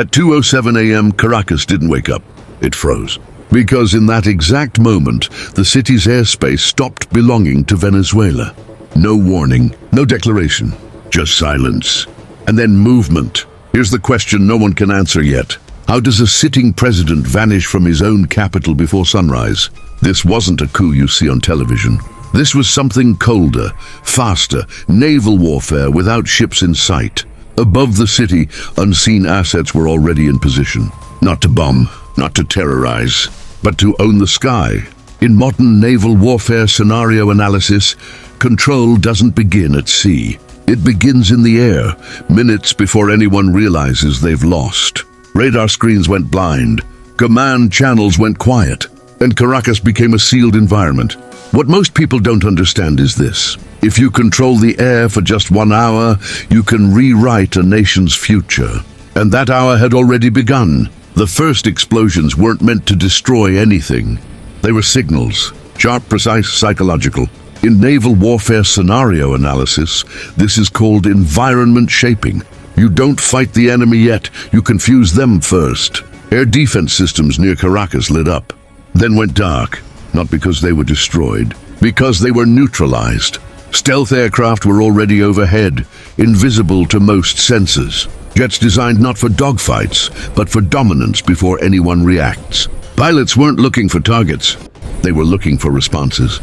At 2:07 a.m., Caracas didn't wake up. It froze. Because in that exact moment, the city's airspace stopped belonging to Venezuela. No warning, no declaration, just silence. And then movement. Here's the question no one can answer yet. How does a sitting president vanish from his own capital before sunrise? This wasn't a coup you see on television. This was something colder, faster, naval warfare without ships in sight. Above the city, unseen assets were already in position. Not to bomb, not to terrorize, but to own the sky. In modern naval warfare scenario analysis, control doesn't begin at sea. It begins in the air, minutes before anyone realizes they've lost. Radar screens went blind, command channels went quiet, and Caracas became a sealed environment. What most people don't understand is this. If you control the air for just 1 hour, you can rewrite a nation's future. And that hour had already begun. The first explosions weren't meant to destroy anything. They were signals, sharp, precise, psychological. In naval warfare scenario analysis, this is called environment shaping. You don't fight the enemy yet, you confuse them first. Air defense systems near Caracas lit up, then went dark, not because they were destroyed, because they were neutralized. Stealth aircraft were already overhead, invisible to most senses. Jets designed not for dogfights, but for dominance before anyone reacts. Pilots weren't looking for targets, they were looking for responses.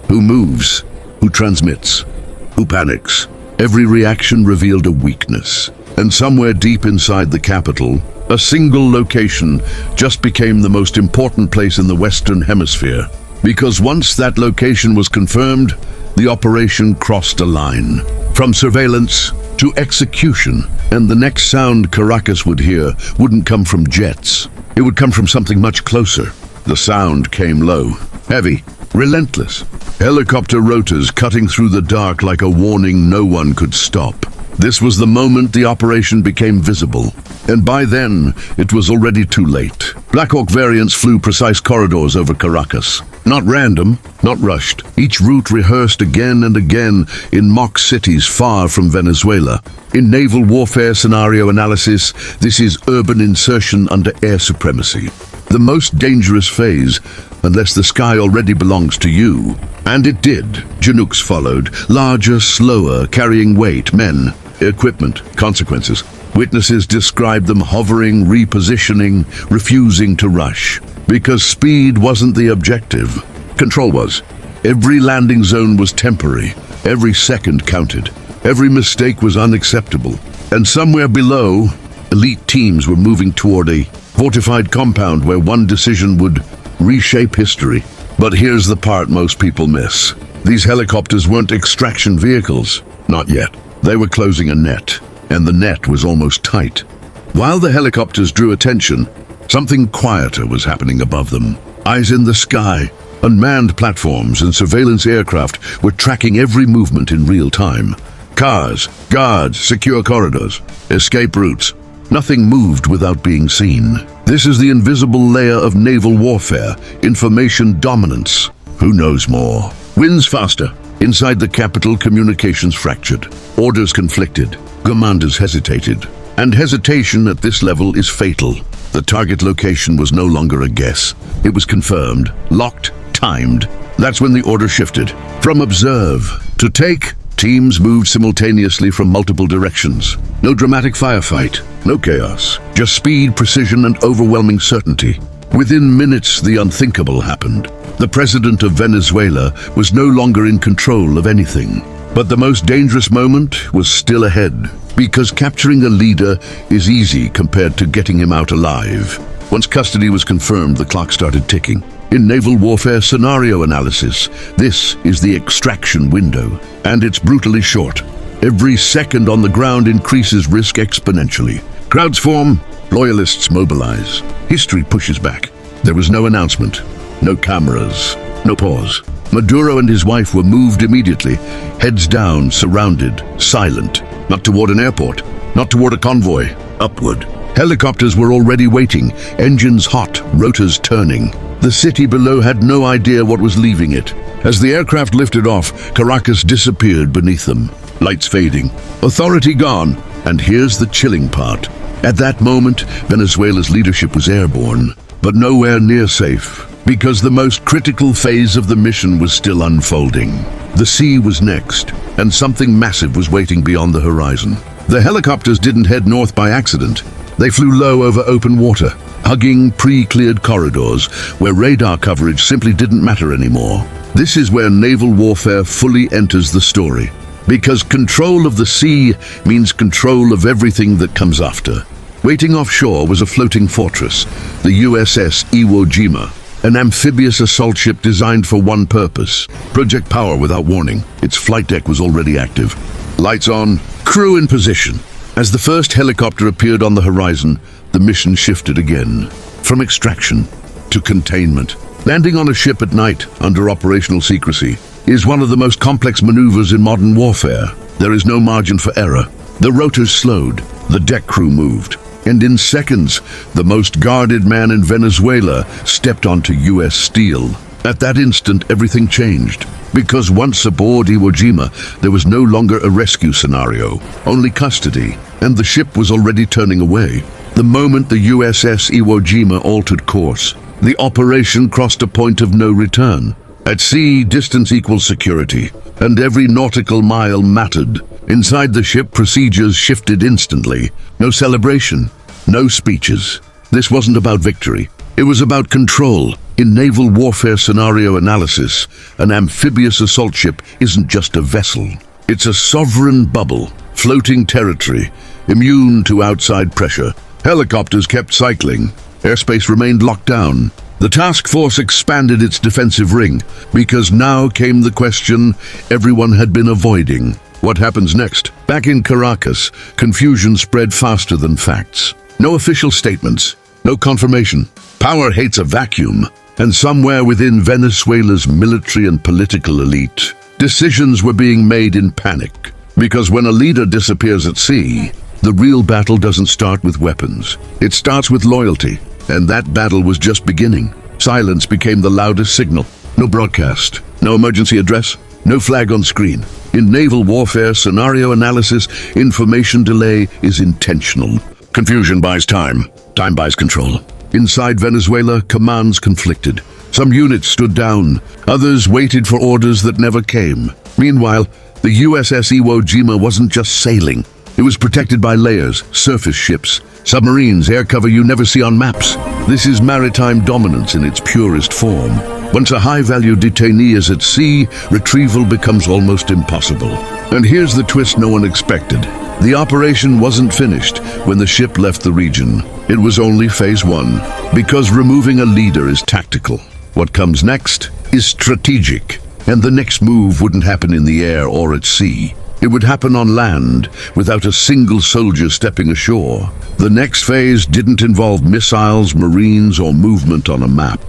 Who moves? Who transmits? Who panics? Every reaction revealed a weakness. And somewhere deep inside the capital, a single location just became the most important place in the Western Hemisphere. Because once that location was confirmed, the operation crossed a line. From surveillance to execution, and the next sound Caracas would hear wouldn't come from jets. It would come from something much closer. The sound came low, heavy, relentless. Helicopter rotors cutting through the dark like a warning no one could stop. This was the moment the operation became visible. And by then, it was already too late. Black Hawk variants flew precise corridors over Caracas. Not random, not rushed. Each route rehearsed again and again in mock cities far from Venezuela. In naval warfare scenario analysis, this is urban insertion under air supremacy. The most dangerous phase, unless the sky already belongs to you. And it did. Chinooks followed, larger, slower, carrying weight, men, equipment, consequences. Witnesses described them hovering, repositioning, refusing to rush. Because speed wasn't the objective. Control was. Every landing zone was temporary. Every second counted. Every mistake was unacceptable. And somewhere below, elite teams were moving toward a fortified compound where one decision would reshape history. But here's the part most people miss. These helicopters weren't extraction vehicles. Not yet. They were closing a net, and the net was almost tight. While the helicopters drew attention, something quieter was happening above them. Eyes in the sky, unmanned platforms and surveillance aircraft were tracking every movement in real time. Cars, guards, secure corridors, escape routes. Nothing moved without being seen. This is the invisible layer of naval warfare, information dominance. Who knows more? Wins faster. Inside the capital, communications fractured. Orders conflicted. Commanders hesitated. And hesitation at this level is fatal. The target location was no longer a guess. It was confirmed, locked, timed. That's when the order shifted. From observe to take, teams moved simultaneously from multiple directions. No dramatic firefight, no chaos. Just speed, precision, and overwhelming certainty. Within minutes, the unthinkable happened. The president of Venezuela was no longer in control of anything. But the most dangerous moment was still ahead, because capturing a leader is easy compared to getting him out alive. Once custody was confirmed, the clock started ticking. In naval warfare scenario analysis, this is the extraction window, and it's brutally short. Every second on the ground increases risk exponentially. Crowds form, loyalists mobilize. History pushes back. There was no announcement, no cameras, no pause. Maduro and his wife were moved immediately, heads down, surrounded, silent. Not toward an airport, not toward a convoy, upward. Helicopters were already waiting, engines hot, rotors turning. The city below had no idea what was leaving it. As the aircraft lifted off, Caracas disappeared beneath them. Lights fading, authority gone. And here's the chilling part. At that moment, Venezuela's leadership was airborne, but nowhere near safe, because the most critical phase of the mission was still unfolding. The sea was next, and something massive was waiting beyond the horizon. The helicopters didn't head north by accident. They flew low over open water, hugging pre-cleared corridors where radar coverage simply didn't matter anymore. This is where naval warfare fully enters the story, because control of the sea means control of everything that comes after. Waiting offshore was a floating fortress, the USS Iwo Jima, an amphibious assault ship designed for one purpose: project power without warning. Its flight deck was already active. Lights on, crew in position. As the first helicopter appeared on the horizon, the mission shifted again, from extraction to containment. Landing on a ship at night under operational secrecy is one of the most complex maneuvers in modern warfare. There is no margin for error. The rotors slowed, the deck crew moved, and in seconds, the most guarded man in Venezuela stepped onto US steel. At that instant, everything changed, because once aboard Iwo Jima, there was no longer a rescue scenario, only custody, and the ship was already turning away. The moment the USS Iwo Jima altered course, the operation crossed a point of no return. At sea, distance equals security, and every nautical mile mattered. Inside the ship, procedures shifted instantly. No celebration, no speeches. This wasn't about victory. It was about control. In naval warfare scenario analysis, an amphibious assault ship isn't just a vessel. It's a sovereign bubble, floating territory, immune to outside pressure. Helicopters kept cycling. Airspace remained locked down. The task force expanded its defensive ring, because now came the question everyone had been avoiding. What happens next? Back in Caracas, confusion spread faster than facts. No official statements, no confirmation. Power hates a vacuum, and somewhere within Venezuela's military and political elite, decisions were being made in panic. Because when a leader disappears at sea, the real battle doesn't start with weapons. It starts with loyalty, and that battle was just beginning. Silence became the loudest signal. No broadcast, no emergency address, no flag on screen. In naval warfare scenario analysis, information delay is intentional. Confusion buys time. Time buys control. Inside Venezuela, commands conflicted. Some units stood down. Others waited for orders that never came. Meanwhile, the USS Iwo Jima wasn't just sailing. It was protected by layers, surface ships, submarines, air cover you never see on maps. This is maritime dominance in its purest form. Once a high-value detainee is at sea, retrieval becomes almost impossible. And here's the twist no one expected. The operation wasn't finished when the ship left the region. It was only phase one, because removing a leader is tactical. What comes next is strategic, and the next move wouldn't happen in the air or at sea. It would happen on land, without a single soldier stepping ashore. The next phase didn't involve missiles, marines, or movement on a map.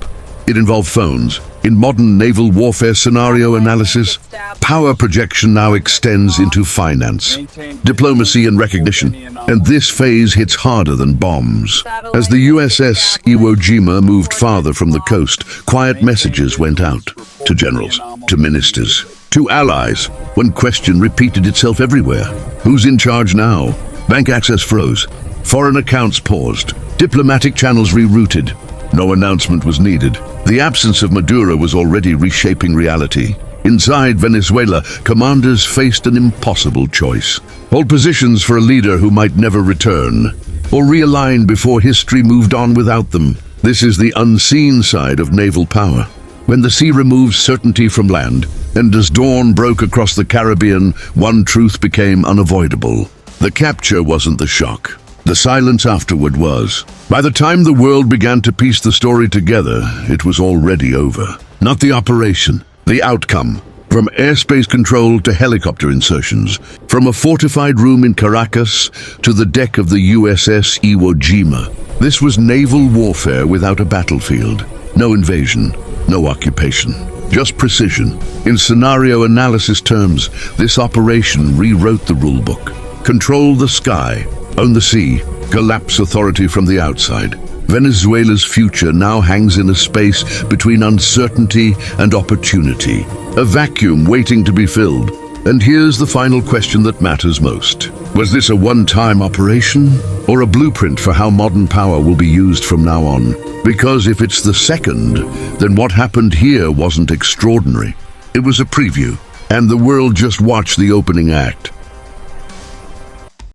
It involved phones. In modern naval warfare scenario analysis, power projection now extends into finance, diplomacy, and recognition. And this phase hits harder than bombs. As the USS Iwo Jima moved farther from the coast, quiet messages went out to generals, to ministers, to allies. One question repeated itself everywhere. Who's in charge now? Bank access froze. Foreign accounts paused. Diplomatic channels rerouted. No announcement was needed. The absence of Maduro was already reshaping reality. Inside Venezuela, commanders faced an impossible choice. Hold positions for a leader who might never return, or realign before history moved on without them. This is the unseen side of naval power. When the sea removes certainty from land, and as dawn broke across the Caribbean, one truth became unavoidable. The capture wasn't the shock. The silence afterward was. By the time the world began to piece the story together, it was already over. Not the operation, the outcome. From airspace control to helicopter insertions, from a fortified room in Caracas to the deck of the USS Iwo Jima. This was naval warfare without a battlefield. No invasion, no occupation, just precision. In scenario analysis terms, this operation rewrote the rulebook. Control the sky, own the sea, collapse authority from the outside. Venezuela's future now hangs in a space between uncertainty and opportunity, a vacuum waiting to be filled. And here's the final question that matters most. Was this a one-time operation, or a blueprint for how modern power will be used from now on? Because if it's the second, then what happened here wasn't extraordinary. It was a preview, and the world just watched the opening act.